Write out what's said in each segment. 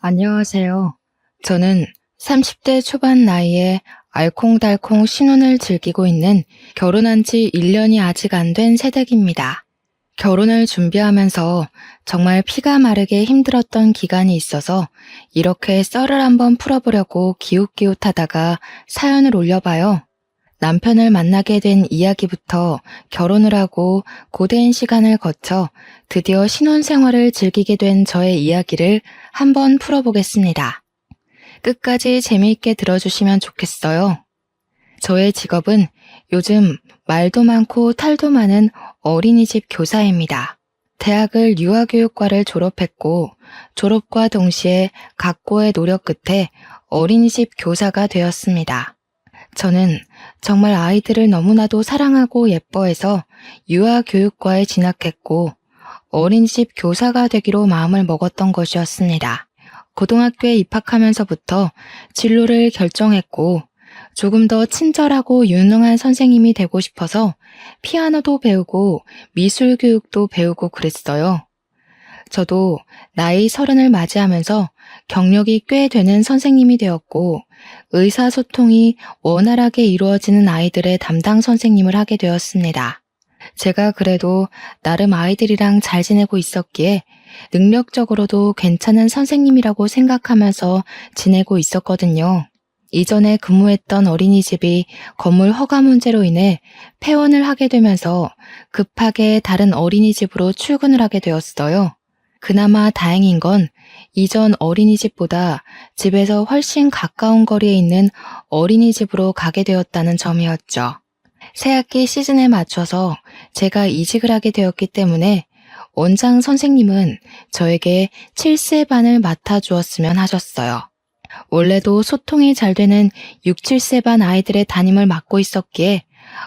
안녕하세요. 저는 30대 초반 나이에 알콩달콩 신혼을 즐기고 있는 결혼한 지 1년이 아직 안 된 새댁입니다. 결혼을 준비하면서 정말 피가 마르게 힘들었던 기간이 있어서 이렇게 썰을 한번 풀어보려고 기웃기웃하다가 사연을 올려봐요. 남편을 만나게 된 이야기부터 결혼을 하고 고된 시간을 거쳐 드디어 신혼생활을 즐기게 된 저의 이야기를 한번 풀어보겠습니다. 끝까지 재미있게 들어주시면 좋겠어요. 저의 직업은 요즘 말도 많고 탈도 많은 어린이집 교사입니다. 대학을 유아교육과를 졸업했고 졸업과 동시에 각고의 노력 끝에 어린이집 교사가 되었습니다. 저는 정말 아이들을 너무나도 사랑하고 예뻐해서 유아교육과에 진학했고 어린이집 교사가 되기로 마음을 먹었던 것이었습니다. 고등학교에 입학하면서부터 진로를 결정했고 조금 더 친절하고 유능한 선생님이 되고 싶어서 피아노도 배우고 미술 교육도 배우고 그랬어요. 저도 나이 30을 맞이하면서 경력이 꽤 되는 선생님이 되었고 의사소통이 원활하게 이루어지는 아이들의 담당 선생님을 하게 되었습니다. 제가 그래도 나름 아이들이랑 잘 지내고 있었기에 능력적으로도 괜찮은 선생님이라고 생각하면서 지내고 있었거든요. 이전에 근무했던 어린이집이 건물 허가 문제로 인해 폐원을 하게 되면서 급하게 다른 어린이집으로 출근을 하게 되었어요. 그나마 다행인 건 이전 어린이집보다 집에서 훨씬 가까운 거리에 있는 어린이집으로 가게 되었다는 점이었죠. 새학기 시즌에 맞춰서 제가 이직을 하게 되었기 때문에 원장 선생님은 저에게 7세 반을 맡아주었으면 하셨어요. 원래도 소통이 잘 되는 6, 7세 반 아이들의 담임을 맡고 있었기에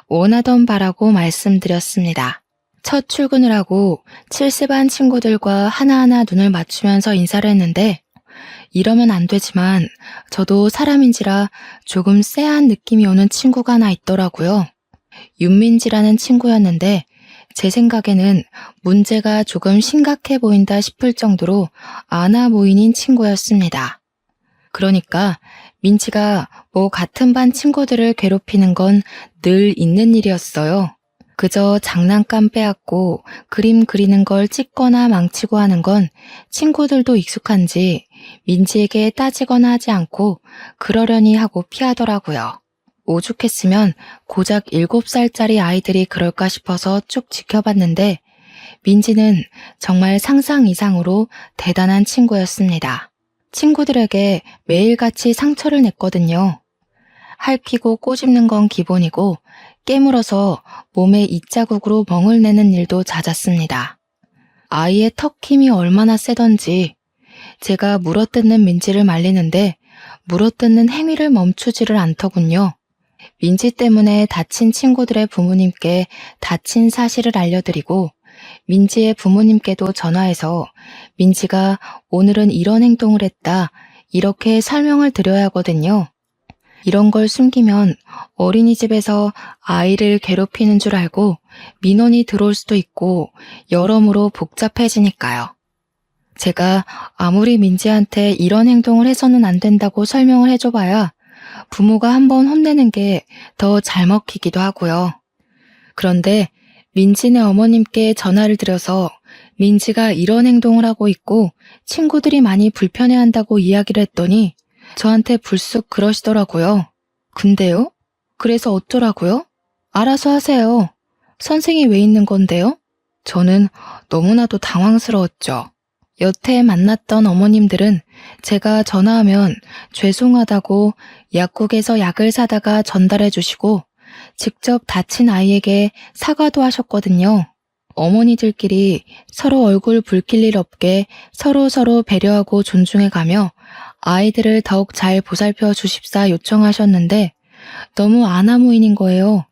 원하던 바라고 말씀드렸습니다. 첫 출근을 하고 7세 반 친구들과 하나하나 눈을 맞추면서 인사를 했는데 이러면 안 되지만 저도 사람인지라 조금 쎄한 느낌이 오는 친구가 하나 있더라고요. 윤민지라는 친구였는데 제 생각에는 문제가 조금 심각해 보인다 싶을 정도로 아나 무인인 친구였습니다. 그러니까 민지가 뭐 같은 반 친구들을 괴롭히는 건 늘 있는 일이었어요. 그저 장난감 빼앗고 그림 그리는 걸 찍거나 망치고 하는 건 친구들도 익숙한지 민지에게 따지거나 하지 않고 그러려니 하고 피하더라고요. 오죽했으면 고작 7살짜리 아이들이 그럴까 싶어서 쭉 지켜봤는데 민지는 정말 상상 이상으로 대단한 친구였습니다. 친구들에게 매일같이 상처를 냈거든요. 핥히고 꼬집는 건 기본이고 깨물어서 몸에 이자국으로 멍을 내는 일도 잦았습니다. 아이의 턱 힘이 얼마나 세던지 제가 물어뜯는 민지를 말리는데 물어뜯는 행위를 멈추지를 않더군요. 민지 때문에 다친 친구들의 부모님께 다친 사실을 알려드리고 민지의 부모님께도 전화해서 민지가 오늘은 이런 행동을 했다 이렇게 설명을 드려야 하거든요. 이런 걸 숨기면 어린이집에서 아이를 괴롭히는 줄 알고 민원이 들어올 수도 있고 여러모로 복잡해지니까요. 제가 아무리 민지한테 이런 행동을 해서는 안 된다고 설명을 해줘봐야 부모가 한번 혼내는 게 더 잘 먹히기도 하고요. 그런데 민지네 어머님께 전화를 드려서 민지가 이런 행동을 하고 있고 친구들이 많이 불편해한다고 이야기를 했더니 저한테 불쑥 그러시더라고요. 근데요? 그래서 어쩌라고요? 알아서 하세요. 선생이 왜 있는 건데요? 저는 너무나도 당황스러웠죠. 여태 만났던 어머님들은 제가 전화하면 죄송하다고 약국에서 약을 사다가 전달해 주시고 직접 다친 아이에게 사과도 하셨거든요. 어머니들끼리 서로 얼굴 붉힐 일 없게 서로 배려하고 존중해가며 아이들을 더욱 잘 보살펴 주십사 요청하셨는데 너무 아나무인인 거예요.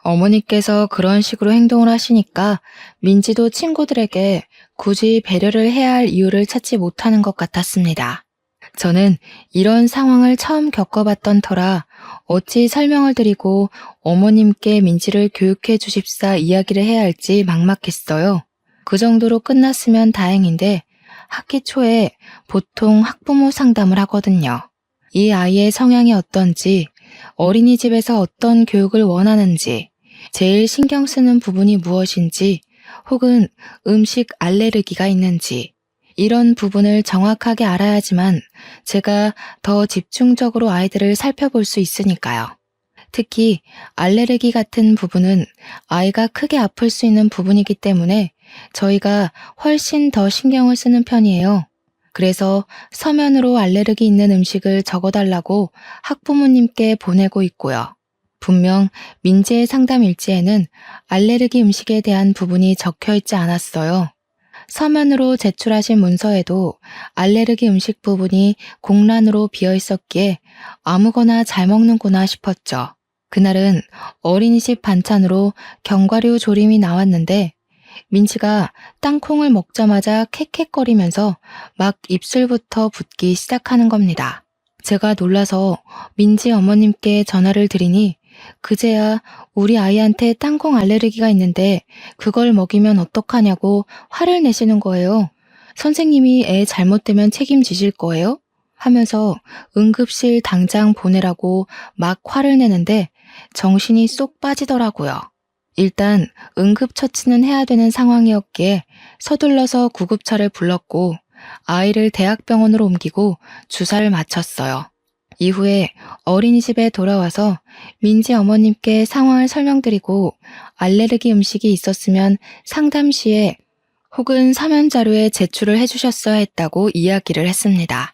어머니께서 그런 식으로 행동을 하시니까 민지도 친구들에게 굳이 배려를 해야 할 이유를 찾지 못하는 것 같았습니다. 저는 이런 상황을 처음 겪어봤던 터라 어찌 설명을 드리고 어머님께 민지를 교육해 주십사 이야기를 해야 할지 막막했어요. 그 정도로 끝났으면 다행인데 학기 초에 보통 학부모 상담을 하거든요. 이 아이의 성향이 어떤지, 어린이집에서 어떤 교육을 원하는지, 제일 신경 쓰는 부분이 무엇인지, 혹은 음식 알레르기가 있는지, 이런 부분을 정확하게 알아야지만 제가 더 집중적으로 아이들을 살펴볼 수 있으니까요. 특히 알레르기 같은 부분은 아이가 크게 아플 수 있는 부분이기 때문에 저희가 훨씬 더 신경을 쓰는 편이에요. 그래서 서면으로 알레르기 있는 음식을 적어달라고 학부모님께 보내고 있고요. 분명 민지의 상담 일지에는 알레르기 음식에 대한 부분이 적혀 있지 않았어요. 서면으로 제출하신 문서에도 알레르기 음식 부분이 공란으로 비어 있었기에 아무거나 잘 먹는구나 싶었죠. 그날은 어린이집 반찬으로 견과류 조림이 나왔는데 민지가 땅콩을 먹자마자 캑캑거리면서 막 입술부터 붓기 시작하는 겁니다. 제가 놀라서 민지 어머님께 전화를 드리니 그제야 우리 아이한테 땅콩 알레르기가 있는데 그걸 먹이면 어떡하냐고 화를 내시는 거예요. 선생님이 애 잘못되면 책임지실 거예요? 하면서 응급실 당장 보내라고 막 화를 내는데 정신이 쏙 빠지더라고요. 일단 응급처치는 해야 되는 상황이었기에 서둘러서 구급차를 불렀고 아이를 대학병원으로 옮기고 주사를 맞췄어요. 이후에 어린이집에 돌아와서 민지 어머님께 상황을 설명드리고 알레르기 음식이 있었으면 상담 시에 혹은 서면 자료에 제출을 해주셨어야 했다고 이야기를 했습니다.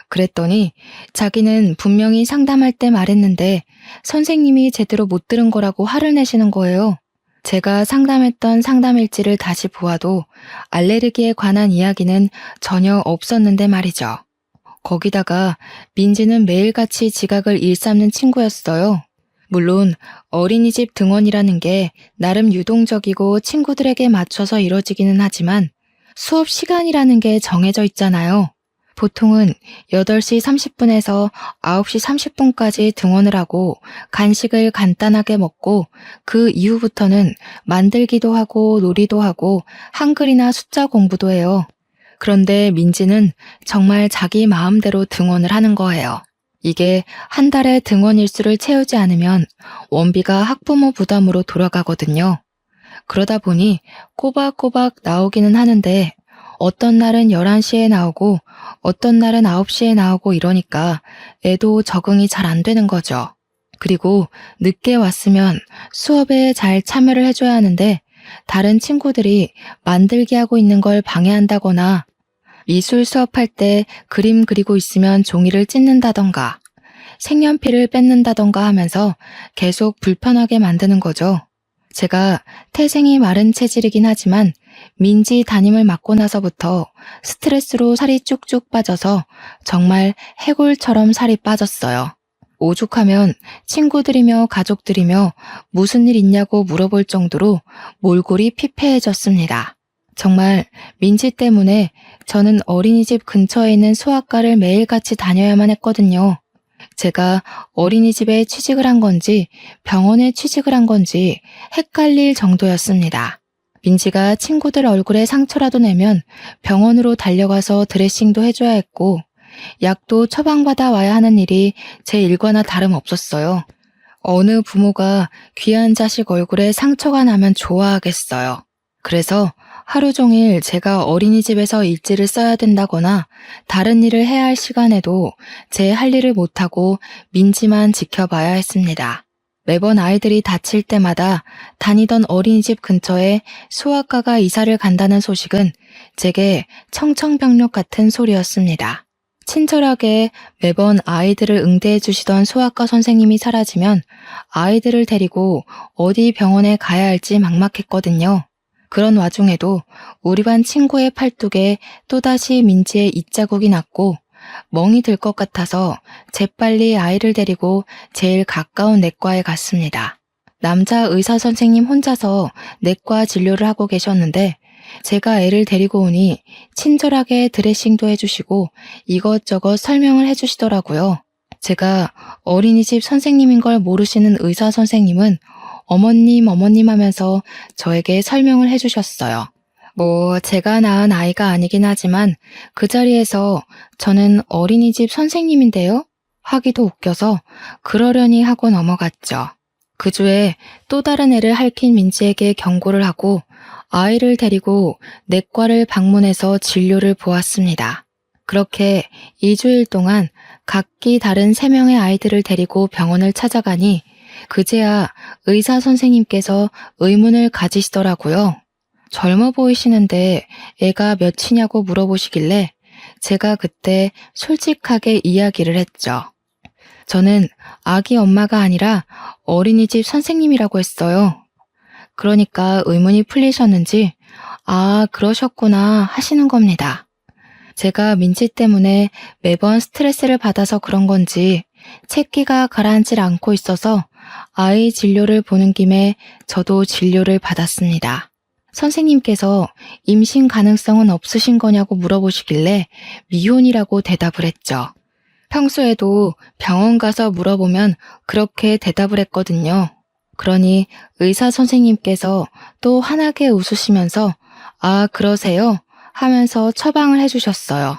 그랬더니 자기는 분명히 상담할 때 말했는데 선생님이 제대로 못 들은 거라고 화를 내시는 거예요. 제가 상담했던 상담 일지를 다시 보아도 알레르기에 관한 이야기는 전혀 없었는데 말이죠. 거기다가 민지는 매일같이 지각을 일삼는 친구였어요. 물론 어린이집 등원이라는 게 나름 유동적이고 친구들에게 맞춰서 이뤄지기는 하지만 수업 시간이라는 게 정해져 있잖아요. 보통은 8시 30분에서 9시 30분까지 등원을 하고 간식을 간단하게 먹고 그 이후부터는 만들기도 하고 놀이도 하고 한글이나 숫자 공부도 해요. 그런데 민지는 정말 자기 마음대로 등원을 하는 거예요. 이게 한 달에 등원 일수를 채우지 않으면 원비가 학부모 부담으로 돌아가거든요. 그러다 보니 꼬박꼬박 나오기는 하는데 어떤 날은 11시에 나오고 어떤 날은 9시에 나오고 이러니까 애도 적응이 잘 안 되는 거죠. 그리고 늦게 왔으면 수업에 잘 참여를 해줘야 하는데 다른 친구들이 만들기 하고 있는 걸 방해한다거나 미술 수업할 때 그림 그리고 있으면 종이를 찢는다던가 색연필을 뺏는다던가 하면서 계속 불편하게 만드는 거죠. 제가 태생이 마른 체질이긴 하지만 민지 담임을 맡고 나서부터 스트레스로 살이 쭉쭉 빠져서 정말 해골처럼 살이 빠졌어요. 오죽하면 친구들이며 가족들이며 무슨 일 있냐고 물어볼 정도로 몰골이 피폐해졌습니다. 정말 민지 때문에 저는 어린이집 근처에 있는 소아과를 매일같이 다녀야만 했거든요. 제가 어린이집에 취직을 한 건지 병원에 취직을 한 건지 헷갈릴 정도였습니다. 민지가 친구들 얼굴에 상처라도 내면 병원으로 달려가서 드레싱도 해줘야 했고 약도 처방받아 와야 하는 일이 제 일과나 다름없었어요. 어느 부모가 귀한 자식 얼굴에 상처가 나면 좋아하겠어요. 그래서 하루 종일 제가 어린이집에서 일지를 써야 된다거나 다른 일을 해야 할 시간에도 제 할 일을 못하고 민지만 지켜봐야 했습니다. 매번 아이들이 다칠 때마다 다니던 어린이집 근처에 소아과가 이사를 간다는 소식은 제게 청천벽력 같은 소리였습니다. 친절하게 매번 아이들을 응대해 주시던 소아과 선생님이 사라지면 아이들을 데리고 어디 병원에 가야 할지 막막했거든요. 그런 와중에도 우리 반 친구의 팔뚝에 또다시 민지의 입자국이 났고 멍이 들 것 같아서 재빨리 아이를 데리고 제일 가까운 내과에 갔습니다. 남자 의사 선생님 혼자서 내과 진료를 하고 계셨는데 제가 애를 데리고 오니 친절하게 드레싱도 해주시고 이것저것 설명을 해주시더라고요. 제가 어린이집 선생님인 걸 모르시는 의사 선생님은 어머님 하면서 저에게 설명을 해주셨어요. 제가 낳은 아이가 아니긴 하지만 그 자리에서 저는 어린이집 선생님인데요? 하기도 웃겨서 그러려니 하고 넘어갔죠. 그 주에 또 다른 애를 핥힌 민지에게 경고를 하고 아이를 데리고 내과를 방문해서 진료를 보았습니다. 그렇게 2주일 동안 각기 다른 3명의 아이들을 데리고 병원을 찾아가니 그제야 의사 선생님께서 의문을 가지시더라고요. 젊어 보이시는데 애가 몇이냐고 물어보시길래 제가 그때 솔직하게 이야기를 했죠. 저는 아기 엄마가 아니라 어린이집 선생님이라고 했어요. 그러니까 의문이 풀리셨는지 아, 그러셨구나 하시는 겁니다. 제가 민지 때문에 매번 스트레스를 받아서 그런 건지 채기가 가라앉질 않고 있어서 아이 진료를 보는 김에 저도 진료를 받았습니다. 선생님께서 임신 가능성은 없으신 거냐고 물어보시길래 미혼이라고 대답을 했죠. 평소에도 병원 가서 물어보면 그렇게 대답을 했거든요. 그러니 의사 선생님께서 또 환하게 웃으시면서 아, 그러세요? 하면서 처방을 해주셨어요.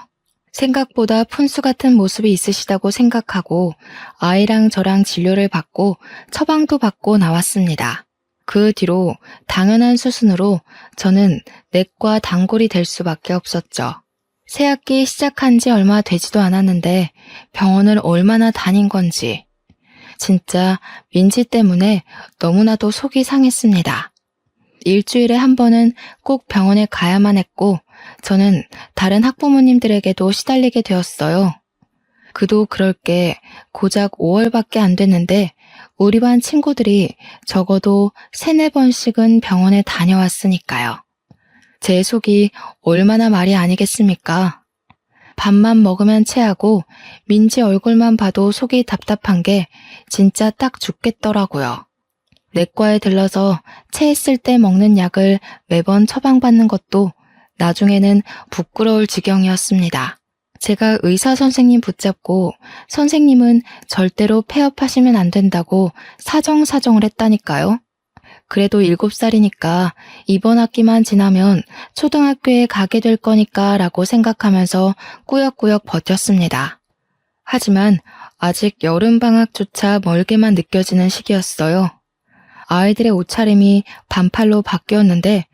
생각보다 푼수 같은 모습이 있으시다고 생각하고 아이랑 저랑 진료를 받고 처방도 받고 나왔습니다. 그 뒤로 당연한 수순으로 저는 내과 단골이 될 수밖에 없었죠. 새학기 시작한 지 얼마 되지도 않았는데 병원을 얼마나 다닌 건지 진짜 민지 때문에 너무나도 속이 상했습니다. 일주일에 한 번은 꼭 병원에 가야만 했고 저는 다른 학부모님들에게도 시달리게 되었어요. 그도 그럴 게 고작 5월밖에 안 됐는데 우리 반 친구들이 적어도 3-4번씩은 병원에 다녀왔으니까요. 제 속이 얼마나 말이 아니겠습니까? 밥만 먹으면 체하고 민지 얼굴만 봐도 속이 답답한 게 진짜 딱 죽겠더라고요. 내과에 들러서 체했을 때 먹는 약을 매번 처방받는 것도 나중에는 부끄러울 지경이었습니다. 제가 의사 선생님 붙잡고 선생님은 절대로 폐업하시면 안 된다고 사정을 했다니까요. 그래도 7살이니까 이번 학기만 지나면 초등학교에 가게 될 거니까 라고 생각하면서 꾸역꾸역 버텼습니다. 하지만 아직 여름방학조차 멀게만 느껴지는 시기였어요. 아이들의 옷차림이 반팔로 바뀌었는데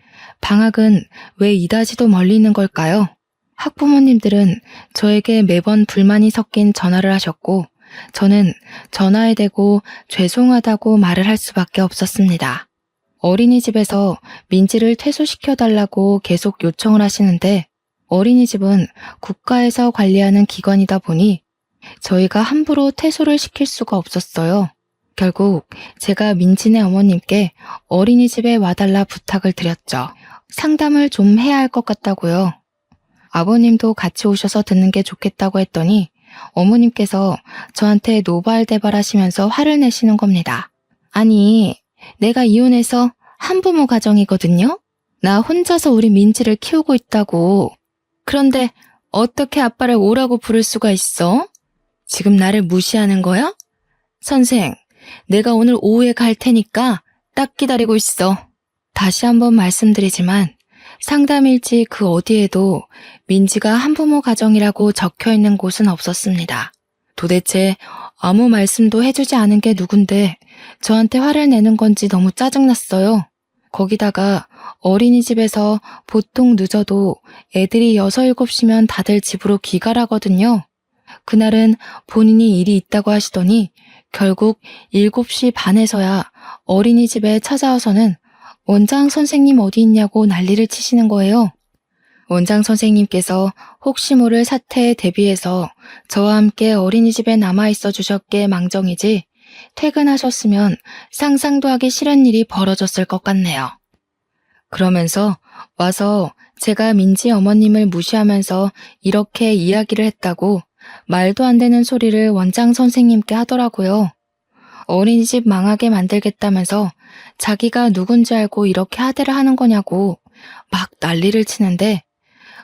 방학은 왜 이다지도 멀리 있는 걸까요? 학부모님들은 저에게 매번 불만이 섞인 전화를 하셨고 저는 전화에 대고 죄송하다고 말을 할 수밖에 없었습니다. 어린이집에서 민지를 퇴소시켜달라고 계속 요청을 하시는데 어린이집은 국가에서 관리하는 기관이다 보니 저희가 함부로 퇴소를 시킬 수가 없었어요. 결국 제가 민지네 어머님께 어린이집에 와달라 부탁을 드렸죠. 상담을 좀 해야 할 것 같다고요. 아버님도 같이 오셔서 듣는 게 좋겠다고 했더니 어머님께서 저한테 노발대발하시면서 화를 내시는 겁니다. 아니, 내가 이혼해서 한부모 가정이거든요? 나 혼자서 우리 민지를 키우고 있다고. 그런데 어떻게 아빠를 오라고 부를 수가 있어? 지금 나를 무시하는 거야? 선생, 내가 오늘 오후에 갈 테니까 딱 기다리고 있어. 다시 한번 말씀드리지만 상담일지 그 어디에도 민지가 한부모 가정이라고 적혀있는 곳은 없었습니다. 도대체 아무 말씀도 해주지 않은 게 누군데 저한테 화를 내는 건지 너무 짜증났어요. 거기다가 어린이집에서 보통 늦어도 애들이 6, 7시면 다들 집으로 귀가하거든요. 그날은 본인이 일이 있다고 하시더니 결국 7시 반에서야 어린이집에 찾아와서는 원장 선생님 어디 있냐고 난리를 치시는 거예요. 원장 선생님께서 혹시 모를 사태에 대비해서 저와 함께 어린이집에 남아있어 주셨기에 망정이지 퇴근하셨으면 상상도 하기 싫은 일이 벌어졌을 것 같네요. 그러면서 와서 제가 민지 어머님을 무시하면서 이렇게 이야기를 했다고 말도 안 되는 소리를 원장 선생님께 하더라고요. 어린이집 망하게 만들겠다면서 자기가 누군지 알고 이렇게 하대를 하는 거냐고 막 난리를 치는데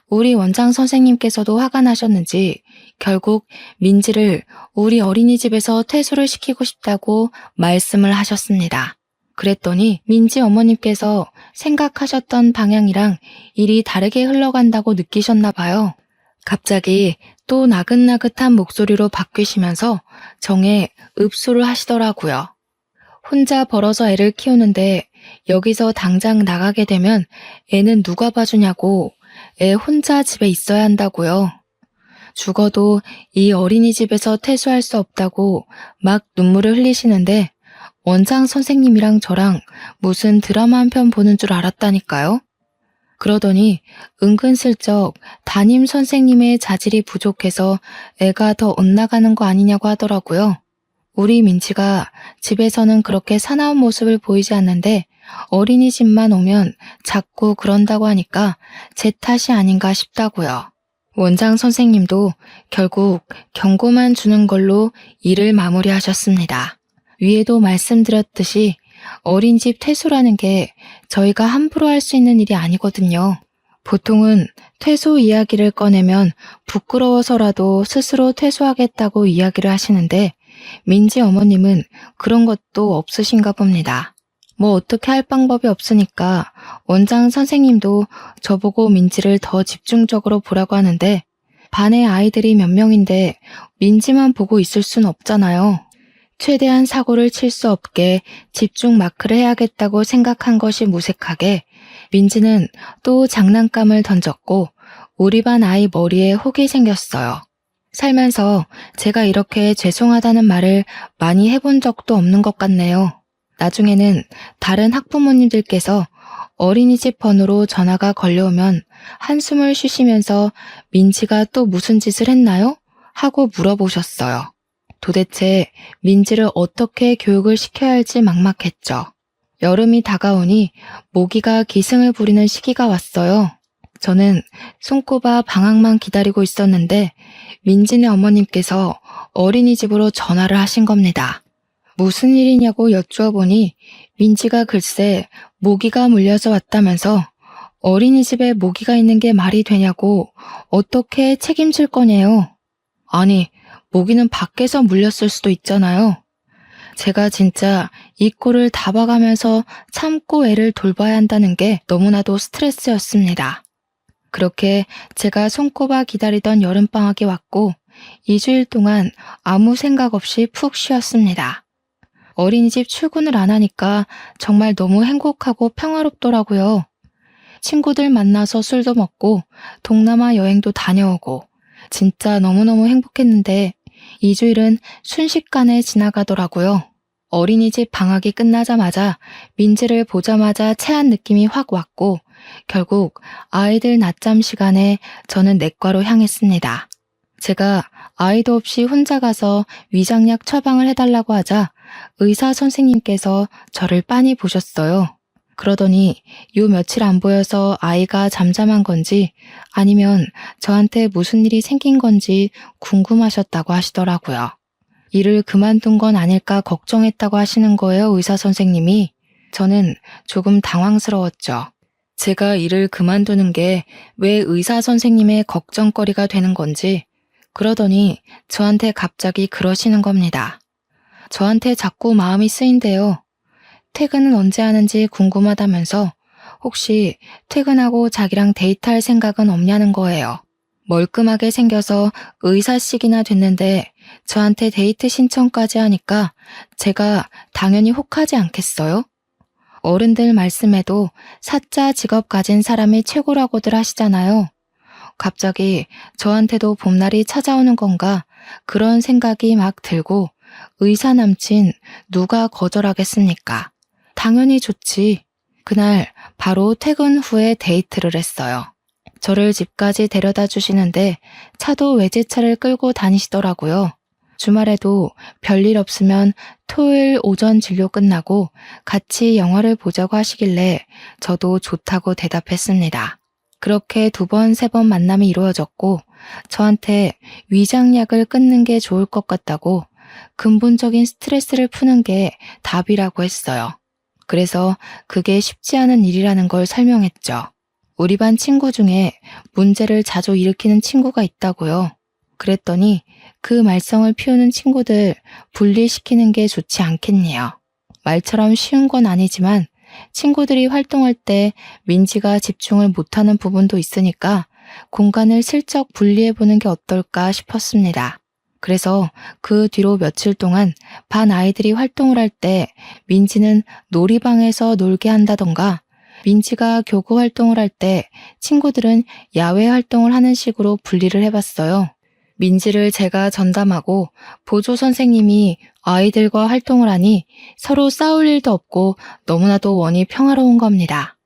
우리 원장 선생님께서도 화가 나셨는지 결국 민지를 우리 어린이집에서 퇴소를 시키고 싶다고 말씀을 하셨습니다. 그랬더니 민지 어머님께서 생각하셨던 방향이랑 일이 다르게 흘러간다고 느끼셨나 봐요. 갑자기 또 나긋나긋한 목소리로 바뀌시면서 정에 읍소를 하시더라고요. 혼자 벌어서 애를 키우는데 여기서 당장 나가게 되면 애는 누가 봐주냐고, 애 혼자 집에 있어야 한다고요. 죽어도 이 어린이집에서 퇴소할 수 없다고 막 눈물을 흘리시는데 원장 선생님이랑 저랑 무슨 드라마 한 편 보는 줄 알았다니까요. 그러더니 은근슬쩍 담임 선생님의 자질이 부족해서 애가 더 엇나가는 거 아니냐고 하더라고요. 우리 민지가 집에서는 그렇게 사나운 모습을 보이지 않는데 어린이집만 오면 자꾸 그런다고 하니까 제 탓이 아닌가 싶다고요. 원장 선생님도 결국 경고만 주는 걸로 일을 마무리하셨습니다. 위에도 말씀드렸듯이 어린이집 퇴소라는 게 저희가 함부로 할 수 있는 일이 아니거든요. 보통은 퇴소 이야기를 꺼내면 부끄러워서라도 스스로 퇴소하겠다고 이야기를 하시는데 민지 어머님은 그런 것도 없으신가 봅니다. 뭐 어떻게 할 방법이 없으니까 원장 선생님도 저보고 민지를 더 집중적으로 보라고 하는데 반에 아이들이 몇 명인데 민지만 보고 있을 순 없잖아요. 최대한 사고를 칠 수 없게 집중 마크를 해야겠다고 생각한 것이 무색하게 민지는 또 장난감을 던졌고 우리 반 아이 머리에 혹이 생겼어요. 살면서 제가 이렇게 죄송하다는 말을 많이 해본 적도 없는 것 같네요. 나중에는 다른 학부모님들께서 어린이집 번호로 전화가 걸려오면 한숨을 쉬시면서 민지가 또 무슨 짓을 했나요? 하고 물어보셨어요. 도대체 민지를 어떻게 교육을 시켜야 할지 막막했죠. 여름이 다가오니 모기가 기승을 부리는 시기가 왔어요. 저는 손꼽아 방학만 기다리고 있었는데 민지네 어머님께서 어린이집으로 전화를 하신 겁니다. 무슨 일이냐고 여쭈어보니 민지가 글쎄 모기가 물려서 왔다면서 어린이집에 모기가 있는 게 말이 되냐고 어떻게 책임질 거냐요. 아니, 모기는 밖에서 물렸을 수도 있잖아요. 제가 진짜 이 꼴을 다 봐가면서 참고 애를 돌봐야 한다는 게 너무나도 스트레스였습니다. 그렇게 제가 손꼽아 기다리던 여름방학이 왔고 2주일 동안 아무 생각 없이 푹 쉬었습니다. 어린이집 출근을 안 하니까 정말 너무 행복하고 평화롭더라고요. 친구들 만나서 술도 먹고 동남아 여행도 다녀오고 진짜 너무너무 행복했는데 2주일은 순식간에 지나가더라고요. 어린이집 방학이 끝나자마자 민지를 보자마자 체한 느낌이 확 왔고 결국 아이들 낮잠 시간에 저는 내과로 향했습니다. 제가 아이도 없이 혼자 가서 위장약 처방을 해달라고 하자 의사 선생님께서 저를 빤히 보셨어요. 그러더니 요 며칠 안 보여서 아이가 잠잠한 건지 아니면 저한테 무슨 일이 생긴 건지 궁금하셨다고 하시더라고요. 일을 그만둔 건 아닐까 걱정했다고 하시는 거예요, 의사 선생님이. 저는 조금 당황스러웠죠. 제가 일을 그만두는 게 왜 의사 선생님의 걱정거리가 되는 건지. 그러더니 저한테 갑자기 그러시는 겁니다. 저한테 자꾸 마음이 쓰인대요. 퇴근은 언제 하는지 궁금하다면서 혹시 퇴근하고 자기랑 데이트할 생각은 없냐는 거예요. 멀끔하게 생겨서 의사식이나 됐는데 저한테 데이트 신청까지 하니까 제가 당연히 혹하지 않겠어요? 어른들 말씀에도 사자 직업 가진 사람이 최고라고들 하시잖아요. 갑자기 저한테도 봄날이 찾아오는 건가 그런 생각이 막 들고 의사 남친 누가 거절하겠습니까? 당연히 좋지. 그날 바로 퇴근 후에 데이트를 했어요. 저를 집까지 데려다 주시는데 차도 외제차를 끌고 다니시더라고요. 주말에도 별일 없으면 토요일 오전 진료 끝나고 같이 영화를 보자고 하시길래 저도 좋다고 대답했습니다. 그렇게 2번, 3번 만남이 이루어졌고 저한테 위장약을 끊는 게 좋을 것 같다고 근본적인 스트레스를 푸는 게 답이라고 했어요. 그래서 그게 쉽지 않은 일이라는 걸 설명했죠. 우리 반 친구 중에 문제를 자주 일으키는 친구가 있다고요. 그랬더니 그 말썽을 피우는 친구들 분리시키는 게 좋지 않겠네요. 말처럼 쉬운 건 아니지만 친구들이 활동할 때 민지가 집중을 못하는 부분도 있으니까 공간을 슬쩍 분리해보는 게 어떨까 싶었습니다. 그래서 그 뒤로 며칠 동안 반 아이들이 활동을 할 때 민지는 놀이방에서 놀게 한다던가 민지가 교구 활동을 할 때 친구들은 야외 활동을 하는 식으로 분리를 해봤어요. 민지를 제가 전담하고 보조 선생님이 아이들과 활동을 하니 서로 싸울 일도 없고 너무나도 원이 평화로운 겁니다.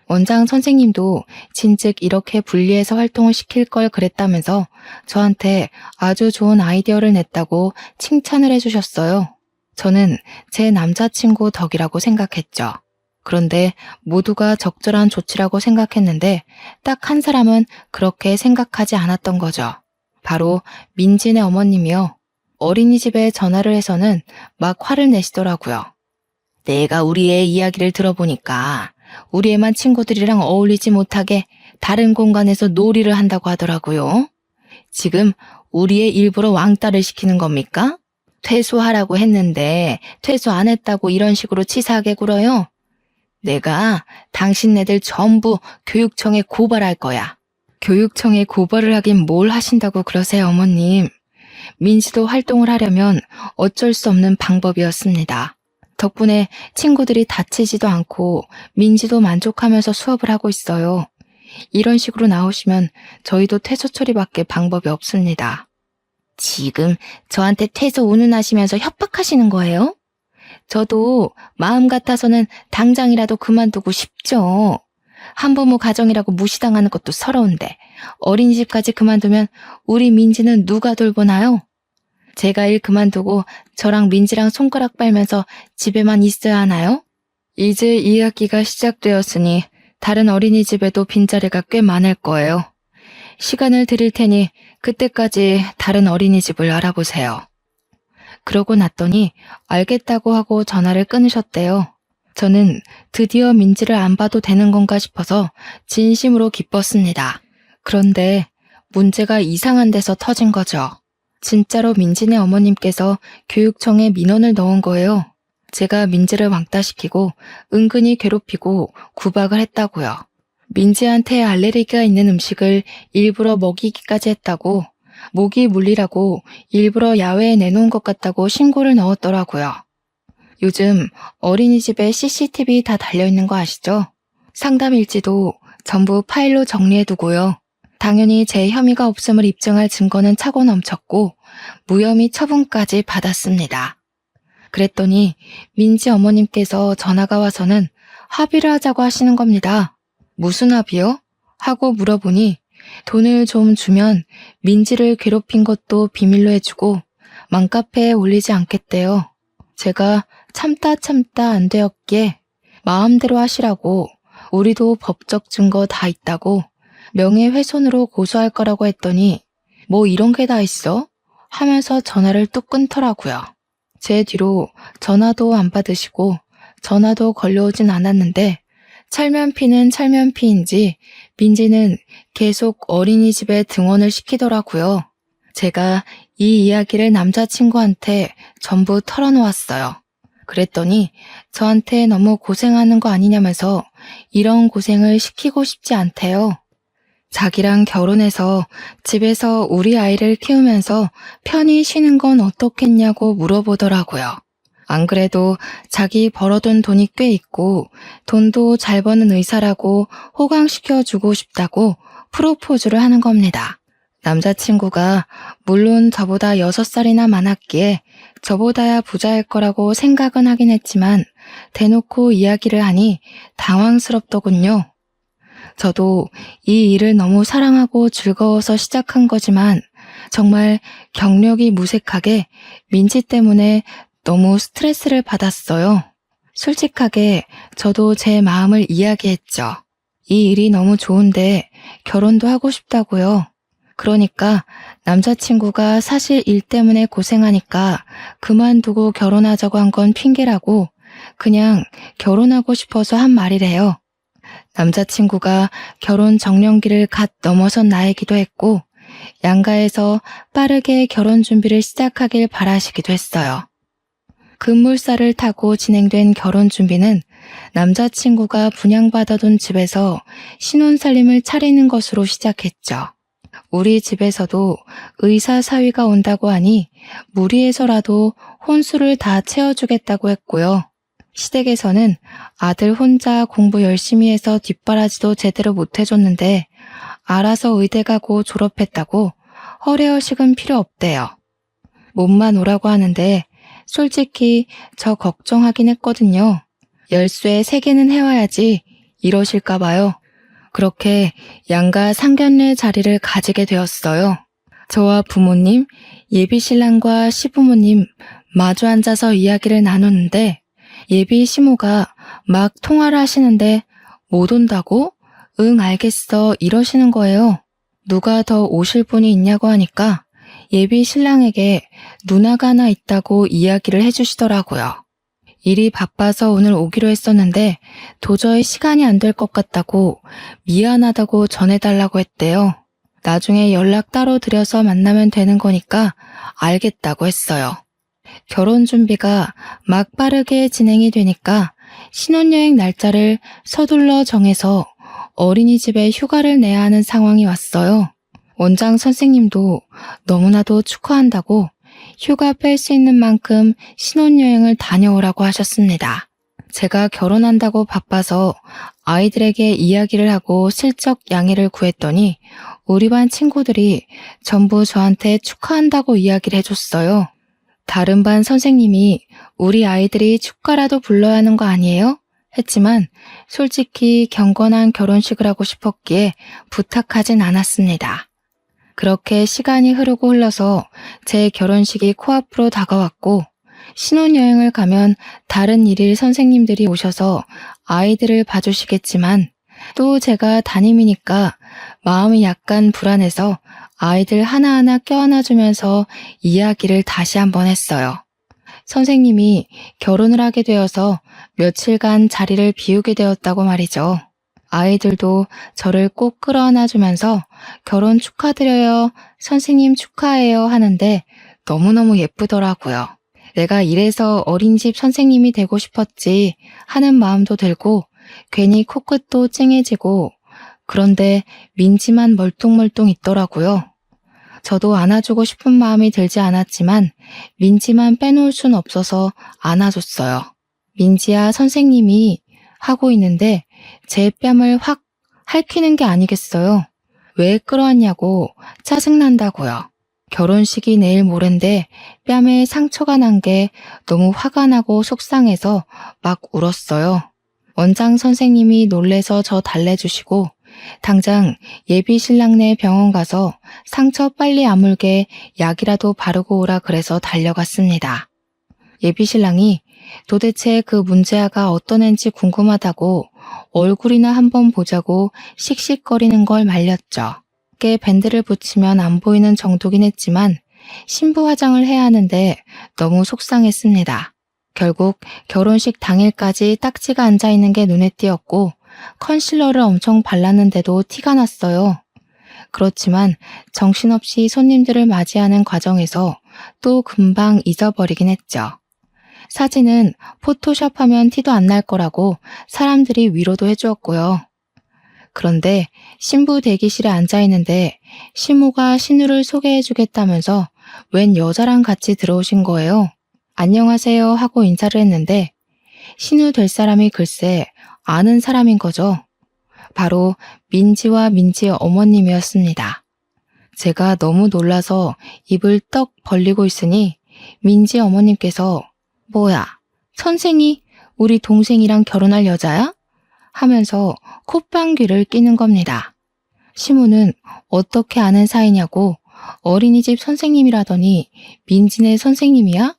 원장 선생님도 진즉 이렇게 분리해서 활동을 시킬 걸 그랬다면서 저한테 아주 좋은 아이디어를 냈다고 칭찬을 해주셨어요. 저는 제 남자친구 덕이라고 생각했죠. 그런데 모두가 적절한 조치라고 생각했는데 딱 한 사람은 그렇게 생각하지 않았던 거죠. 바로 민지네 어머님이요. 어린이집에 전화를 해서는 막 화를 내시더라고요. 내가 우리 애 이야기를 들어보니까 우리 애만 친구들이랑 어울리지 못하게 다른 공간에서 놀이를 한다고 하더라고요. 지금 우리 애 일부러 왕따를 시키는 겁니까? 퇴소하라고 했는데 퇴소 안 했다고 이런 식으로 치사하게 굴어요? 내가 당신네들 전부 교육청에 고발할 거야. 교육청에 고발을 하긴 뭘 하신다고 그러세요, 어머님. 민지도 활동을 하려면 어쩔 수 없는 방법이었습니다. 덕분에 친구들이 다치지도 않고 민지도 만족하면서 수업을 하고 있어요. 이런 식으로 나오시면 저희도 퇴소 처리밖에 방법이 없습니다. 지금 저한테 퇴소 운운하시면서 협박하시는 거예요? 저도 마음 같아서는 당장이라도 그만두고 싶죠. 한부모 가정이라고 무시당하는 것도 서러운데 어린이집까지 그만두면 우리 민지는 누가 돌보나요? 제가 일 그만두고 저랑 민지랑 손가락 빨면서 집에만 있어야 하나요? 이제 2학기가 시작되었으니 다른 어린이집에도 빈자리가 꽤 많을 거예요. 시간을 드릴 테니 그때까지 다른 어린이집을 알아보세요. 그러고 났더니 알겠다고 하고 전화를 끊으셨대요. 저는 드디어 민지를 안 봐도 되는 건가 싶어서 진심으로 기뻤습니다. 그런데 문제가 이상한 데서 터진 거죠. 진짜로 민지네 어머님께서 교육청에 민원을 넣은 거예요. 제가 민지를 왕따시키고 은근히 괴롭히고 구박을 했다고요. 민지한테 알레르기가 있는 음식을 일부러 먹이기까지 했다고, 모기 물리라고 일부러 야외에 내놓은 것 같다고 신고를 넣었더라고요. 요즘 어린이집에 CCTV 다 달려있는 거 아시죠? 상담 일지도 전부 파일로 정리해두고요. 당연히 제 혐의가 없음을 입증할 증거는 차고 넘쳤고 무혐의 처분까지 받았습니다. 그랬더니 민지 어머님께서 전화가 와서는 합의를 하자고 하시는 겁니다. 무슨 합의요? 하고 물어보니 돈을 좀 주면 민지를 괴롭힌 것도 비밀로 해주고 맘카페에 올리지 않겠대요. 제가 참다 안 되었기에 마음대로 하시라고, 우리도 법적 증거 다 있다고 명예훼손으로 고소할 거라고 했더니 뭐 이런 게 다 있어? 하면서 전화를 뚝 끊더라고요. 제 뒤로 전화도 안 받으시고 전화도 걸려오진 않았는데 찰면피는 찰면피인지 민지는 계속 어린이집에 등원을 시키더라고요. 제가 이 이야기를 남자친구한테 전부 털어놓았어요. 그랬더니 저한테 너무 고생하는 거 아니냐면서 이런 고생을 시키고 싶지 않대요. 자기랑 결혼해서 집에서 우리 아이를 키우면서 편히 쉬는 건 어떻겠냐고 물어보더라고요. 안 그래도 자기 벌어둔 돈이 꽤 있고 돈도 잘 버는 의사라고 호강시켜주고 싶다고 프로포즈를 하는 겁니다. 남자친구가 물론 저보다 6살이나 많았기에 저보다야 부자일 거라고 생각은 하긴 했지만 대놓고 이야기를 하니 당황스럽더군요. 저도 이 일을 너무 사랑하고 즐거워서 시작한 거지만 정말 경력이 무색하게 민지 때문에 너무 스트레스를 받았어요. 솔직하게 저도 제 마음을 이야기했죠. 이 일이 너무 좋은데 결혼도 하고 싶다고요. 그러니까 남자친구가 사실 일 때문에 고생하니까 그만두고 결혼하자고 한 건 핑계라고 그냥 결혼하고 싶어서 한 말이래요. 남자친구가 결혼 정년기를 갓 넘어선 나이기도 했고 양가에서 빠르게 결혼 준비를 시작하길 바라시기도 했어요. 급물살을 타고 진행된 결혼 준비는 남자친구가 분양받아둔 집에서 신혼살림을 차리는 것으로 시작했죠. 우리 집에서도 의사 사위가 온다고 하니 무리해서라도 혼수를 다 채워주겠다고 했고요. 시댁에서는 아들 혼자 공부 열심히 해서 뒷바라지도 제대로 못해줬는데 알아서 의대 가고 졸업했다고 허례허식은 필요 없대요. 몸만 오라고 하는데 솔직히 저 걱정하긴 했거든요. 열쇠 3개는 해와야지 이러실까 봐요. 그렇게 양가 상견례 자리를 가지게 되었어요. 저와 부모님, 예비신랑과 시부모님 마주 앉아서 이야기를 나누는데 예비 시모가 막 통화를 하시는데 못 온다고? 응 알겠어 이러시는 거예요. 누가 더 오실 분이 있냐고 하니까 예비 신랑에게 누나가 하나 있다고 이야기를 해주시더라고요. 일이 바빠서 오늘 오기로 했었는데 도저히 시간이 안 될 것 같다고 미안하다고 전해달라고 했대요. 나중에 연락 따로 드려서 만나면 되는 거니까 알겠다고 했어요. 결혼 준비가 막 빠르게 진행이 되니까 신혼여행 날짜를 서둘러 정해서 어린이집에 휴가를 내야 하는 상황이 왔어요. 원장 선생님도 너무나도 축하한다고 휴가 뺄 수 있는 만큼 신혼여행을 다녀오라고 하셨습니다. 제가 결혼한다고 바빠서 아이들에게 이야기를 하고 슬쩍 양해를 구했더니 우리 반 친구들이 전부 저한테 축하한다고 이야기를 해줬어요. 다른 반 선생님이 우리 아이들이 축가라도 불러야 하는 거 아니에요? 했지만 솔직히 경건한 결혼식을 하고 싶었기에 부탁하진 않았습니다. 그렇게 시간이 흐르고 흘러서 제 결혼식이 코앞으로 다가왔고 신혼여행을 가면 다른 일일 선생님들이 오셔서 아이들을 봐주시겠지만 또 제가 담임이니까 마음이 약간 불안해서 아이들 하나하나 껴안아주면서 이야기를 다시 한번 했어요. 선생님이 결혼을 하게 되어서 며칠간 자리를 비우게 되었다고 말이죠. 아이들도 저를 꼭 끌어안아주면서 결혼 축하드려요, 선생님 축하해요 하는데 너무너무 예쁘더라고요. 내가 이래서 어린이집 선생님이 되고 싶었지 하는 마음도 들고 괜히 코끝도 찡해지고 그런데 민지만 멀뚱멀뚱 있더라고요. 저도 안아주고 싶은 마음이 들지 않았지만 민지만 빼놓을 순 없어서 안아줬어요. 민지야 선생님이 하고 있는데 제 뺨을 확 핥히는 게 아니겠어요. 왜 끌어왔냐고 짜증난다고요. 결혼식이 내일 모레인데 뺨에 상처가 난 게 너무 화가 나고 속상해서 막 울었어요. 원장 선생님이 놀래서 저 달래주시고 당장 예비 신랑네 병원 가서 상처 빨리 아물게 약이라도 바르고 오라 그래서 달려갔습니다. 예비 신랑이 도대체 그 문제아가 어떤 앤지 궁금하다고 얼굴이나 한번 보자고 씩씩거리는 걸 말렸죠. 꽤 밴드를 붙이면 안 보이는 정도긴 했지만 신부 화장을 해야 하는데 너무 속상했습니다. 결국 결혼식 당일까지 딱지가 앉아있는 게 눈에 띄었고 컨실러를 엄청 발랐는데도 티가 났어요. 그렇지만 정신없이 손님들을 맞이하는 과정에서 또 금방 잊어버리긴 했죠. 사진은 포토샵하면 티도 안 날 거라고 사람들이 위로도 해주었고요. 그런데 신부 대기실에 앉아있는데 시모가 신우를 소개해주겠다면서 웬 여자랑 같이 들어오신 거예요. 안녕하세요 하고 인사를 했는데 신우 될 사람이 글쎄 아는 사람인 거죠. 바로 민지와 민지의 어머님이었습니다. 제가 너무 놀라서 입을 떡 벌리고 있으니 민지 어머님께서 뭐야, 선생이 우리 동생이랑 결혼할 여자야? 하면서 콧방귀를 끼는 겁니다. 시모는 어떻게 아는 사이냐고 어린이집 선생님이라더니 민지네 선생님이야?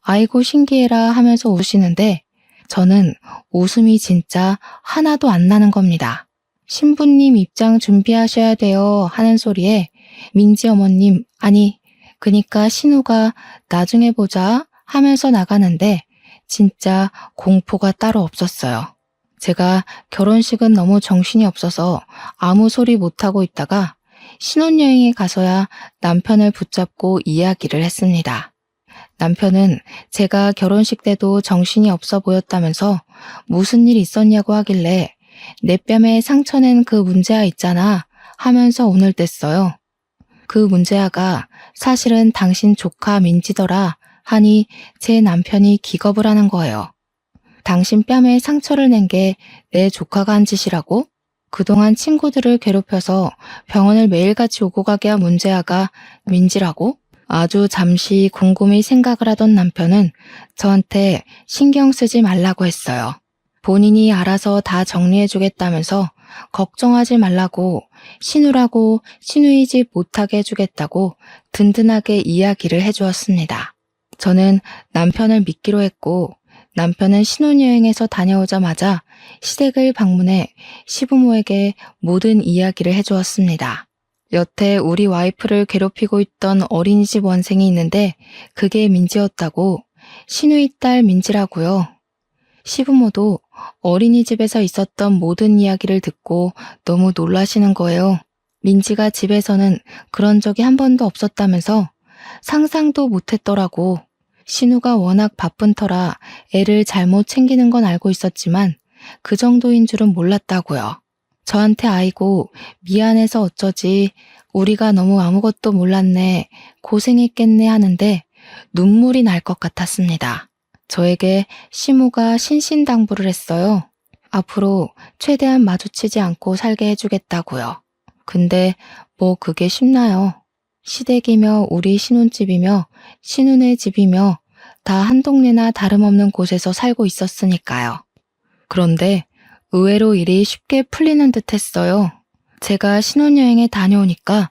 아이고 신기해라 하면서 웃으시는데 저는 웃음이 진짜 하나도 안 나는 겁니다. 신부님 입장 준비하셔야 돼요 하는 소리에 민지 어머님 아니 그니까 신우가 나중에 보자 하면서 나가는데 진짜 공포가 따로 없었어요. 제가 결혼식은 너무 정신이 없어서 아무 소리 못하고 있다가 신혼여행에 가서야 남편을 붙잡고 이야기를 했습니다. 남편은 제가 결혼식 때도 정신이 없어 보였다면서 무슨 일 있었냐고 하길래 내 뺨에 상처낸 그 문제아 있잖아 하면서 운을 뗐어요. 그 문제아가 사실은 당신 조카 민지더라 하니 제 남편이 기겁을 하는 거예요. 당신 뺨에 상처를 낸 게 내 조카가 한 짓이라고? 그동안 친구들을 괴롭혀서 병원을 매일같이 오고 가게 한 문제아가 민지라고? 아주 잠시 곰곰이 생각을 하던 남편은 저한테 신경 쓰지 말라고 했어요. 본인이 알아서 다 정리해주겠다면서 걱정하지 말라고 신우라고 신우이 집 못하게 해주겠다고 든든하게 이야기를 해주었습니다. 저는 남편을 믿기로 했고 남편은 신혼여행에서 다녀오자마자 시댁을 방문해 시부모에게 모든 이야기를 해주었습니다. 여태 우리 와이프를 괴롭히고 있던 어린이집 원생이 있는데 그게 민지였다고. 신우이 딸 민지라고요. 시부모도 어린이집에서 있었던 모든 이야기를 듣고 너무 놀라시는 거예요. 민지가 집에서는 그런 적이 한 번도 없었다면서 상상도 못했더라고. 신우가 워낙 바쁜 터라 애를 잘못 챙기는 건 알고 있었지만 그 정도인 줄은 몰랐다고요. 저한테 아이고 미안해서 어쩌지 우리가 너무 아무것도 몰랐네 고생했겠네 하는데 눈물이 날 것 같았습니다. 저에게 시모가 신신당부를 했어요. 앞으로 최대한 마주치지 않고 살게 해주겠다고요. 근데 뭐 그게 쉽나요? 시댁이며 우리 신혼집이며 신혼의 집이며 다 한 동네나 다름없는 곳에서 살고 있었으니까요. 그런데 의외로 일이 쉽게 풀리는 듯 했어요. 제가 신혼여행에 다녀오니까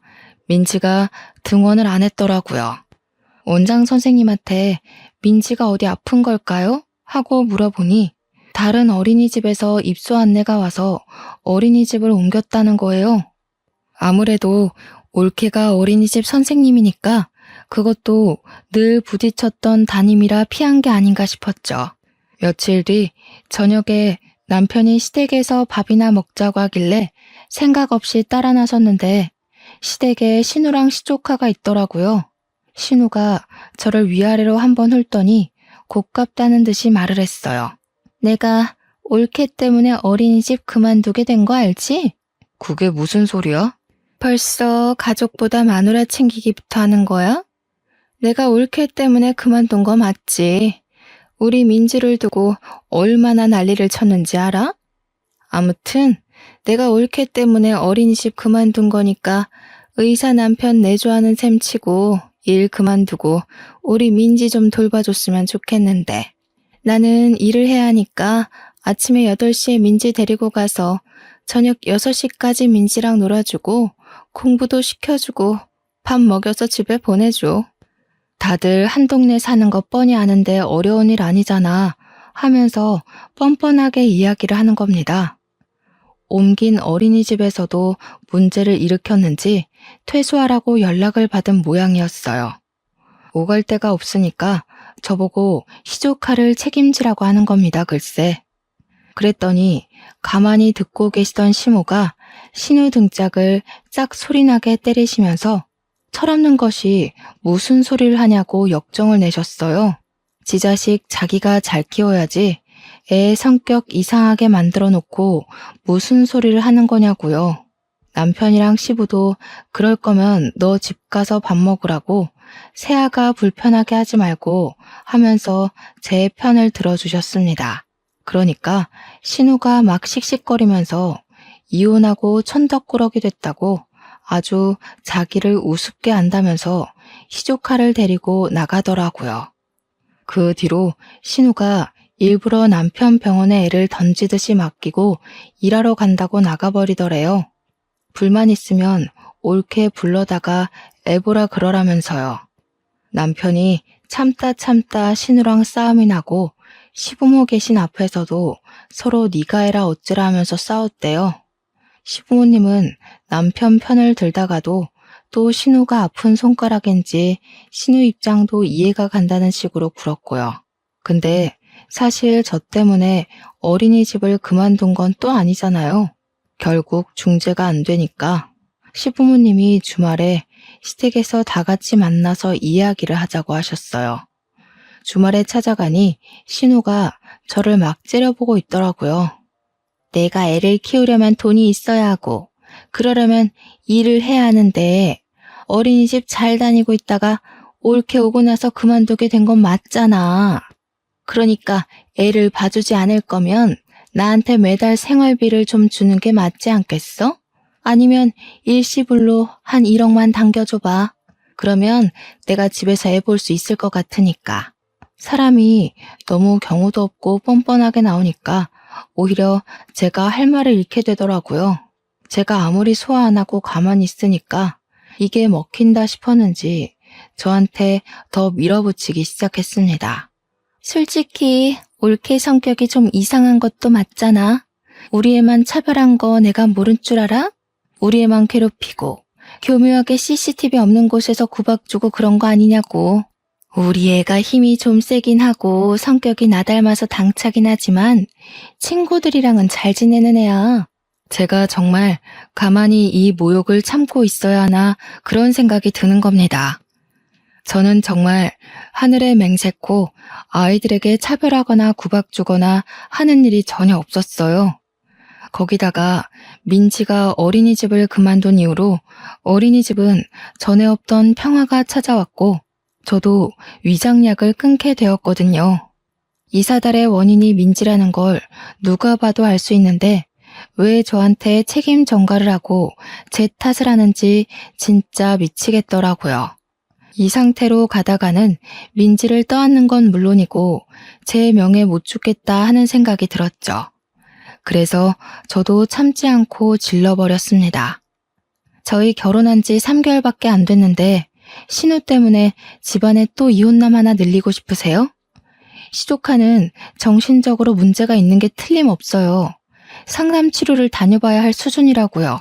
민지가 등원을 안 했더라고요. 원장 선생님한테 민지가 어디 아픈 걸까요? 하고 물어보니 다른 어린이집에서 입소 안내가 와서 어린이집을 옮겼다는 거예요. 아무래도 올케가 어린이집 선생님이니까 그것도 늘 부딪혔던 담임이라 피한 게 아닌가 싶었죠. 며칠 뒤 저녁에 남편이 시댁에서 밥이나 먹자고 하길래 생각 없이 따라 나섰는데 시댁에 신우랑 시조카가 있더라고요. 신우가 저를 위아래로 한번 훑더니 곱깝다는 듯이 말을 했어요. 내가 올케 때문에 어린이집 그만두게 된 거 알지? 그게 무슨 소리야? 벌써 가족보다 마누라 챙기기부터 하는 거야? 내가 올케 때문에 그만둔 거 맞지? 우리 민지를 두고 얼마나 난리를 쳤는지 알아? 아무튼 내가 올케 때문에 어린이집 그만둔 거니까 의사 남편 내조하는 셈 치고 일 그만두고 우리 민지 좀 돌봐줬으면 좋겠는데 나는 일을 해야 하니까 아침에 8시에 민지 데리고 가서 저녁 6시까지 민지랑 놀아주고 공부도 시켜주고 밥 먹여서 집에 보내줘. 다들 한 동네 사는 거 뻔히 아는데 어려운 일 아니잖아 하면서 뻔뻔하게 이야기를 하는 겁니다. 옮긴 어린이집에서도 문제를 일으켰는지 퇴소하라고 연락을 받은 모양이었어요. 오갈 데가 없으니까 저보고 시조카를 책임지라고 하는 겁니다, 글쎄. 그랬더니 가만히 듣고 계시던 시모가 신우 등짝을 짝 소리나게 때리시면서 철없는 것이 무슨 소리를 하냐고 역정을 내셨어요. 지 자식 자기가 잘 키워야지 애 성격 이상하게 만들어 놓고 무슨 소리를 하는 거냐고요. 남편이랑 시부도 그럴 거면 너 집 가서 밥 먹으라고 새아가 불편하게 하지 말고 하면서 제 편을 들어주셨습니다. 그러니까 신우가 막 씩씩거리면서 이혼하고 천덕꾸러기 됐다고 아주 자기를 우습게 안다면서 시조카를 데리고 나가더라고요. 그 뒤로 신우가 일부러 남편 병원에 애를 던지듯이 맡기고 일하러 간다고 나가버리더래요. 불만 있으면 옳게 불러다가 애보라 그러라면서요. 남편이 참다 신우랑 싸움이 나고 시부모 계신 앞에서도 서로 네가 해라 어찌라 하면서 싸웠대요. 시부모님은 남편 편을 들다가도 또 신우가 아픈 손가락인지 신우 입장도 이해가 간다는 식으로 굴었고요. 근데 사실 저 때문에 어린이집을 그만둔 건 또 아니잖아요. 결국 중재가 안 되니까 시부모님이 주말에 시댁에서 다 같이 만나서 이야기를 하자고 하셨어요. 주말에 찾아가니 신우가 저를 막 째려보고 있더라고요. 내가 애를 키우려면 돈이 있어야 하고 그러려면 일을 해야 하는데 어린이집 잘 다니고 있다가 올케 오고 나서 그만두게 된 건 맞잖아. 그러니까 애를 봐주지 않을 거면 나한테 매달 생활비를 좀 주는 게 맞지 않겠어? 아니면 일시불로 한 1억만 당겨줘봐. 그러면 내가 집에서 애 볼 수 있을 것 같으니까. 사람이 너무 경우도 없고 뻔뻔하게 나오니까 오히려 제가 할 말을 잃게 되더라고요. 제가 아무리 소화 안 하고 가만히 있으니까 이게 먹힌다 싶었는지 저한테 더 밀어붙이기 시작했습니다. 솔직히 올케 성격이 좀 이상한 것도 맞잖아. 우리 애만 차별한 거 내가 모른 줄 알아? 우리 애만 괴롭히고 교묘하게 CCTV 없는 곳에서 구박 주고 그런 거 아니냐고. 우리 애가 힘이 좀 세긴 하고 성격이 나 닮아서 당차긴 하지만 친구들이랑은 잘 지내는 애야. 제가 정말 가만히 이 모욕을 참고 있어야 하나 그런 생각이 드는 겁니다. 저는 정말 하늘에 맹세코 아이들에게 차별하거나 구박 주거나 하는 일이 전혀 없었어요. 거기다가 민지가 어린이집을 그만둔 이후로 어린이집은 전에 없던 평화가 찾아왔고 저도 위장약을 끊게 되었거든요. 이 사달의 원인이 민지라는 걸 누가 봐도 알 수 있는데 왜 저한테 책임 전가를 하고 제 탓을 하는지 진짜 미치겠더라고요. 이 상태로 가다가는 민지를 떠안는 건 물론이고 제 명예 못 죽겠다 하는 생각이 들었죠. 그래서 저도 참지 않고 질러버렸습니다. 저희 결혼한 지 3개월밖에 안 됐는데 신우 때문에 집안에 또 이혼남 하나 늘리고 싶으세요? 시조카는 정신적으로 문제가 있는 게 틀림없어요. 상담 치료를 다녀봐야 할 수준이라고요.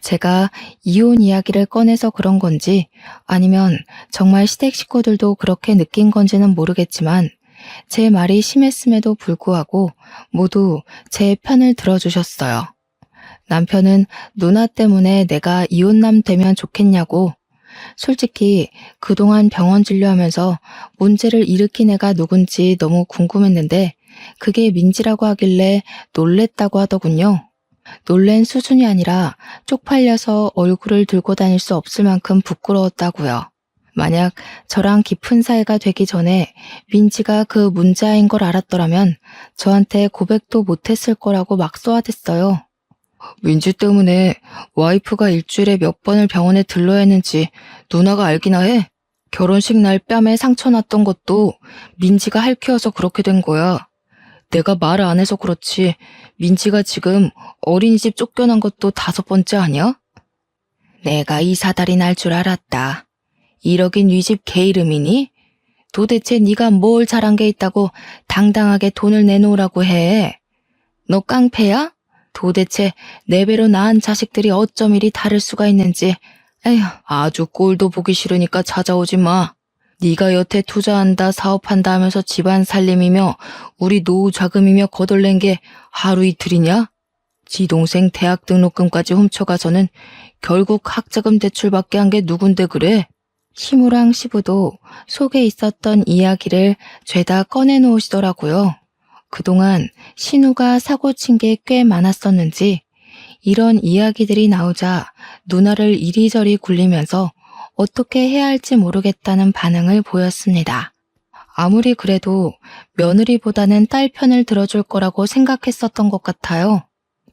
제가 이혼 이야기를 꺼내서 그런 건지 아니면 정말 시댁 식구들도 그렇게 느낀 건지는 모르겠지만 제 말이 심했음에도 불구하고 모두 제 편을 들어주셨어요. 남편은 누나 때문에 내가 이혼남 되면 좋겠냐고. 솔직히 그동안 병원 진료하면서 문제를 일으킨 애가 누군지 너무 궁금했는데 그게 민지라고 하길래 놀랬다고 하더군요. 놀란 수준이 아니라 쪽팔려서 얼굴을 들고 다닐 수 없을 만큼 부끄러웠다고요. 만약 저랑 깊은 사이가 되기 전에 민지가 그 문제아인 걸 알았더라면 저한테 고백도 못했을 거라고 막 쏘아댔어요. 민지 때문에 와이프가 일주일에 몇 번을 병원에 들러야 했는지 누나가 알기나 해? 결혼식 날 뺨에 상처 났던 것도 민지가 할퀴어서 그렇게 된 거야. 내가 말을 안 해서 그렇지 민지가 지금 어린이집 쫓겨난 것도 5번째 아니야? 내가 이 사달이 날 줄 알았다. 1억인 네 집 개 이름이니? 도대체 네가 뭘 잘한 게 있다고 당당하게 돈을 내놓으라고 해? 너 깡패야? 도대체 내 배로 낳은 자식들이 어쩜 이리 다를 수가 있는지. 에휴, 아주 꼴도 보기 싫으니까 찾아오지 마. 네가 여태 투자한다 사업한다 하면서 집안 살림이며 우리 노후 자금이며 거덜낸 게 하루 이틀이냐? 지 동생 대학 등록금까지 훔쳐가서는 결국 학자금 대출받게 한 게 누군데 그래? 시무랑 시부도 속에 있었던 이야기를 죄다 꺼내놓으시더라고요. 그동안 신우가 사고 친 게 꽤 많았었는지 이런 이야기들이 나오자 누나를 이리저리 굴리면서 어떻게 해야 할지 모르겠다는 반응을 보였습니다. 아무리 그래도 며느리보다는 딸 편을 들어줄 거라고 생각했었던 것 같아요.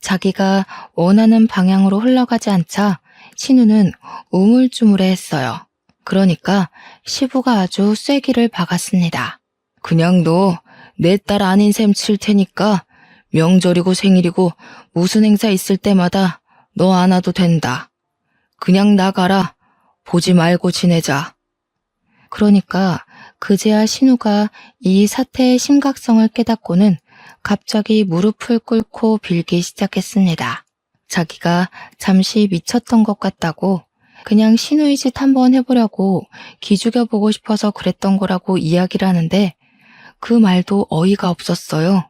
자기가 원하는 방향으로 흘러가지 않자 신우는 우물쭈물해했어요. 그러니까 시부가 아주 쐐기를 박았습니다. 그냥 너 내 딸 아닌 셈 칠 테니까 명절이고 생일이고 무슨 행사 있을 때마다 너 안 와도 된다. 그냥 나가라. 보지 말고 지내자. 그러니까 그제야 신우가 이 사태의 심각성을 깨닫고는 갑자기 무릎을 꿇고 빌기 시작했습니다. 자기가 잠시 미쳤던 것 같다고 그냥 신우의 짓 한번 해보려고 기죽여보고 싶어서 그랬던 거라고 이야기를 하는데 그 말도 어이가 없었어요.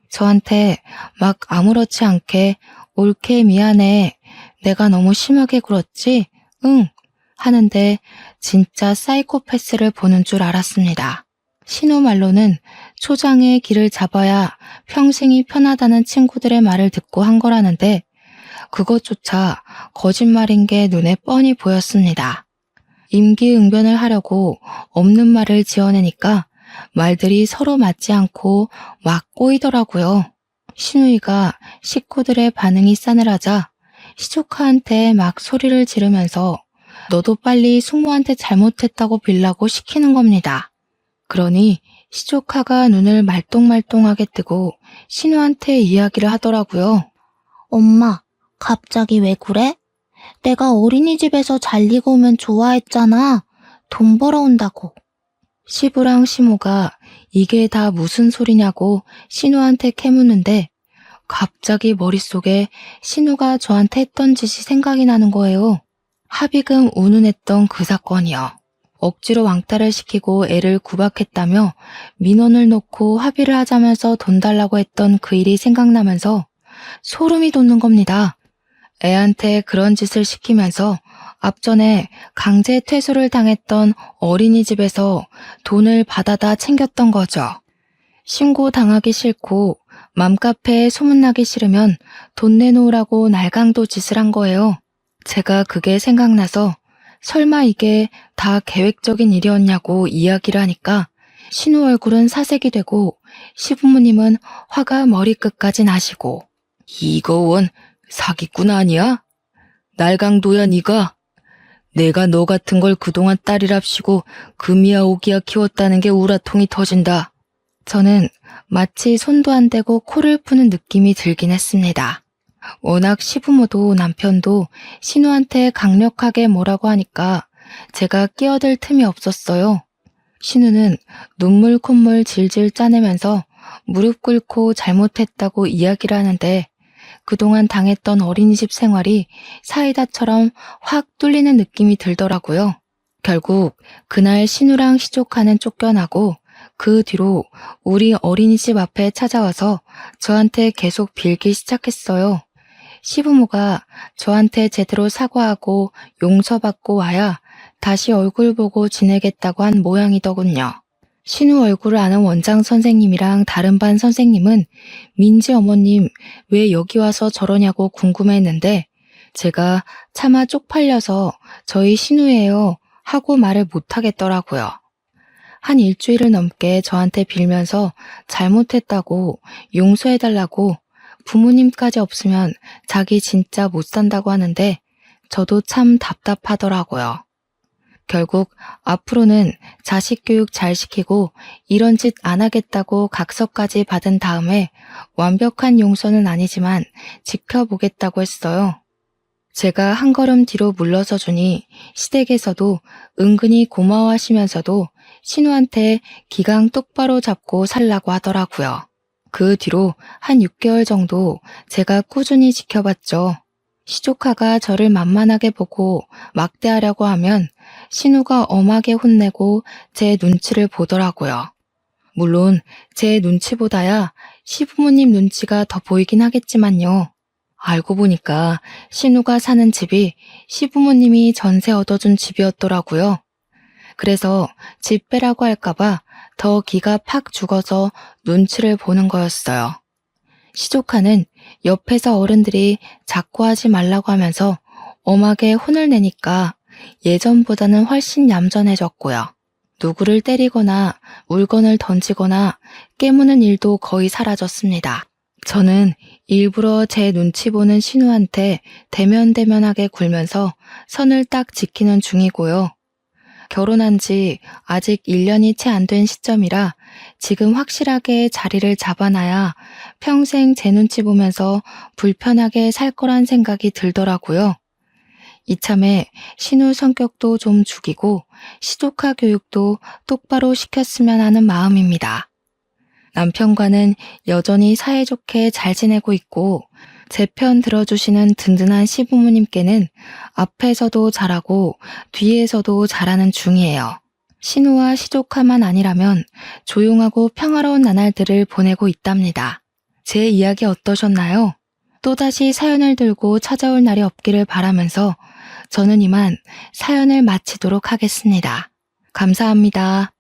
저한테 막 아무렇지 않게 옳게 미안해. 내가 너무 심하게 굴었지? 응. 하는데 진짜 사이코패스를 보는 줄 알았습니다. 신우 말로는 초장의 길을 잡아야 평생이 편하다는 친구들의 말을 듣고 한 거라는데 그것조차 거짓말인 게 눈에 뻔히 보였습니다. 임기응변을 하려고 없는 말을 지어내니까 말들이 서로 맞지 않고 막 꼬이더라고요. 신우이가 식구들의 반응이 싸늘하자 시조카한테 막 소리를 지르면서 너도 빨리 숙모한테 잘못했다고 빌라고 시키는 겁니다. 그러니 시조카가 눈을 말똥말똥하게 뜨고 신우한테 이야기를 하더라고요. 엄마, 갑자기 왜 그래? 내가 어린이집에서 잘 익으면 좋아했잖아. 돈 벌어온다고. 시부랑 시모가 이게 다 무슨 소리냐고 신우한테 캐묻는데 갑자기 머릿속에 신우가 저한테 했던 짓이 생각이 나는 거예요. 합의금 운운했던 그 사건이요. 억지로 왕따를 시키고 애를 구박했다며 민원을 놓고 합의를 하자면서 돈 달라고 했던 그 일이 생각나면서 소름이 돋는 겁니다. 애한테 그런 짓을 시키면서 앞전에 강제 퇴소를 당했던 어린이집에서 돈을 받아다 챙겼던 거죠. 신고당하기 싫고 맘카페에 소문나기 싫으면 돈 내놓으라고 날강도 짓을 한 거예요. 제가 그게 생각나서 설마 이게 다 계획적인 일이었냐고 이야기를 하니까 신우 얼굴은 사색이 되고 시부모님은 화가 머리끝까지 나시고 이거 원 사기꾼 아니야? 날강도야 니가? 내가 너 같은 걸 그동안 딸이랍시고 금이야 오기야 키웠다는 게 우라통이 터진다. 저는 마치 손도 안 대고 코를 푸는 느낌이 들긴 했습니다. 워낙 시부모도 남편도 신우한테 강력하게 뭐라고 하니까 제가 끼어들 틈이 없었어요. 신우는 눈물 콧물 질질 짜내면서 무릎 꿇고 잘못했다고 이야기를 하는데 그동안 당했던 어린이집 생활이 사이다처럼 확 뚫리는 느낌이 들더라고요. 결국 그날 신우랑 시조카는 쫓겨나고 그 뒤로 우리 어린이집 앞에 찾아와서 저한테 계속 빌기 시작했어요. 시부모가 저한테 제대로 사과하고 용서받고 와야 다시 얼굴 보고 지내겠다고 한 모양이더군요. 신우 얼굴을 아는 원장 선생님이랑 다른 반 선생님은 민지 어머님 왜 여기 와서 저러냐고 궁금해했는데 제가 차마 쪽팔려서 저희 신우예요 하고 말을 못하겠더라고요. 한 일주일을 넘게 저한테 빌면서 잘못했다고 용서해달라고 부모님까지 없으면 자기 진짜 못 산다고 하는데 저도 참 답답하더라고요. 결국 앞으로는 자식 교육 잘 시키고 이런 짓 안 하겠다고 각서까지 받은 다음에 완벽한 용서는 아니지만 지켜보겠다고 했어요. 제가 한 걸음 뒤로 물러서 주니 시댁에서도 은근히 고마워하시면서도 신우한테 기강 똑바로 잡고 살라고 하더라고요. 그 뒤로 한 6개월 정도 제가 꾸준히 지켜봤죠. 시조카가 저를 만만하게 보고 막대하려고 하면 신우가 엄하게 혼내고 제 눈치를 보더라고요. 물론 제 눈치보다야 시부모님 눈치가 더 보이긴 하겠지만요. 알고 보니까 신우가 사는 집이 시부모님이 전세 얻어준 집이었더라고요. 그래서 집 빼라고 할까봐 더 기가 팍 죽어서 눈치를 보는 거였어요. 시조카는 옆에서 어른들이 자꾸 하지 말라고 하면서 엄하게 혼을 내니까 예전보다는 훨씬 얌전해졌고요. 누구를 때리거나 물건을 던지거나 깨무는 일도 거의 사라졌습니다. 저는 일부러 제 눈치 보는 신우한테 대면대면하게 굴면서 선을 딱 지키는 중이고요. 결혼한 지 아직 1년이 채 안 된 시점이라 지금 확실하게 자리를 잡아놔야 평생 제 눈치 보면서 불편하게 살 거란 생각이 들더라고요. 이참에 신우 성격도 좀 죽이고 시조카 교육도 똑바로 시켰으면 하는 마음입니다. 남편과는 여전히 사이좋게 잘 지내고 있고 제 편 들어주시는 든든한 시부모님께는 앞에서도 잘하고 뒤에서도 잘하는 중이에요. 신우와 시조카만 아니라면 조용하고 평화로운 나날들을 보내고 있답니다. 제 이야기 어떠셨나요? 또다시 사연을 들고 찾아올 날이 없기를 바라면서 저는 이만 사연을 마치도록 하겠습니다. 감사합니다.